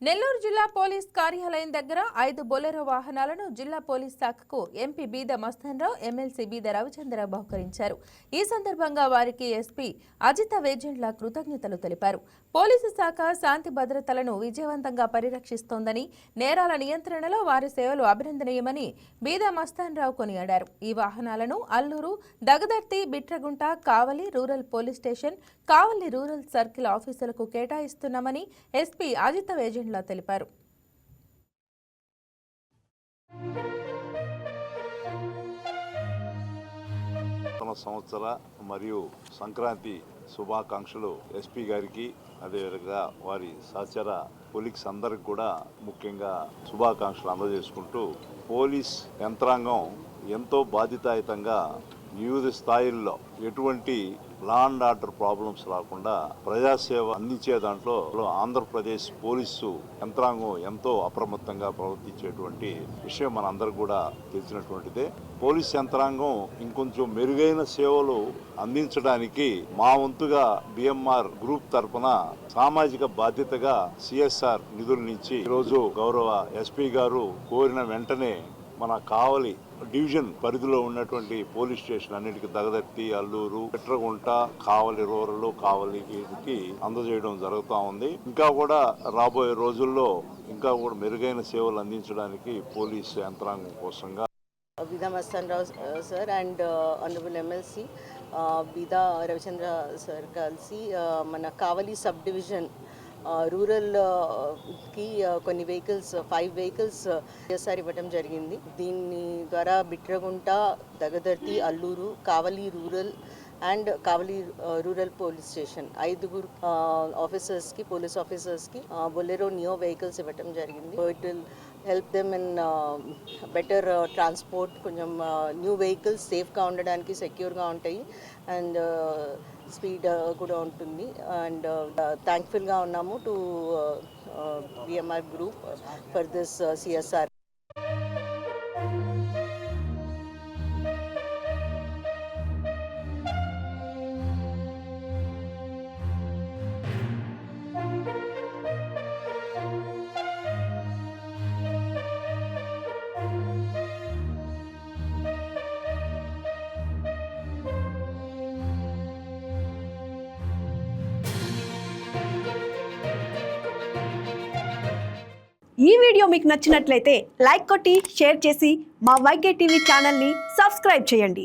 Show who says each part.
Speaker 1: నెల్లూరు జిల్లా పోలీస్ కార్యాలయం దగ్గర 5 బొలెరో వాహనాలను జిల్లా పోలీస్ శాఖకు ఎంపీ బీద మస్తాన్రావు, ఎమ్మెల్సీ బీద రవిచంద్ర బహుకరించారు. ఈ సందర్భంగా వారికి ఎస్పీ అజిత వేజెండ్ల కృతజ్ఞతలు తెలిపారు. పోలీసు శాఖ శాంతి భద్రతలను విజయవంతంగా పరిరక్షిస్తోందని, నేరాల నియంత్రణలో వారి సేవలు అభినందనీయమని బీద మస్తాన్రావు కొనియాడారు. ఈ వాహనాలను అల్లూరు, దగదర్తి, బిట్రగుంట, కావలి రూరల్ పోలీస్ స్టేషన్, కావలి రూరల్ సర్కిల్ ఆఫీసులకు కేటాయిస్తున్నామని ఎస్పీ అజిత వేజెండ్ల తెలిపారు.
Speaker 2: సంవత్సర మరియు సంక్రాంతి శుభాకాంక్షలు ఎస్పీ గారికి, అదేవిధంగా వారి సహచర కొలీగ్స్ అందరికి కూడా ముఖ్యంగా శుభాకాంక్షలు అందజేసుకుంటూ, పోలీస్ యంత్రాంగం ఎంతో బాధ్యతాయుతంగా వివిధ స్థాయిల్లో ఎటువంటి లా అండ్ ఆర్డర్ ప్రాబ్లమ్స్ రాకుండా ప్రజాసేవ అందించే దాంట్లో ఆంధ్రప్రదేశ్ పోలీసు యంత్రాంగం ఎంతో అప్రమత్తంగా ప్రవర్తించేటువంటి విషయం మనందరికి కూడా తెలిసినటువంటిదే. పోలీస్ యంత్రాంగం ఇంకొంచెం మెరుగైన సేవలు అందించడానికి మా వంతుగా బిఎంఆర్ గ్రూప్ తరఫున సామాజిక బాధ్యతగా సిఎస్ఆర్ నిధుల నుంచి ఈరోజు గౌరవ ఎస్పీ గారు కోరిన వెంటనే మన కావలి డివిజన్ పరిధిలో ఉన్నటువంటి పోలీస్ స్టేషన్ అన్నిటికీ దగదర్తి, అల్లూరు, బిట్రగుంట, కావలి రూరల్, కావలికి అందజేయడం జరుగుతూ ఉంది. ఇంకా కూడా రాబోయే రోజుల్లో ఇంకా కూడా మెరుగైన సేవలు అందించడానికి పోలీస్ యంత్రాంగం కోసంగా
Speaker 3: Beeda Mastanrao sir and honourable MLC Beeda Ravichandra sir కలిసి మన కావలి సబ్ డివిజన్ రూరల్కి కొన్ని వెహికల్స్ 5 వెహికల్స్ సిఎస్ఆర్ ఇవ్వడం జరిగింది. దీని ద్వారా Bitragunta, Dagadarthi, Alluru, Kavali rural and Kavali rural police station 5 ఆఫీసర్స్కి, పోలీస్ ఆఫీసర్స్కి బొలెరో నియో వెహికల్స్ ఇవ్వడం జరిగింది. It will help them in better transport. కొంచెం న్యూ వెహికల్స్ సేఫ్గా ఉండడానికి, సెక్యూర్గా ఉంటాయి అండ్ స్పీడ్ కూడా ఉంటుంది. అండ్ థ్యాంక్ఫుల్గా ఉన్నాము to BMR group for this CSR.
Speaker 4: ఈ వీడియో మీకు నచ్చినట్లయితే లైక్ కొట్టి షేర్ చేసి మా వైకే టీవీ ఛానల్ని సబ్స్క్రైబ్ చేయండి.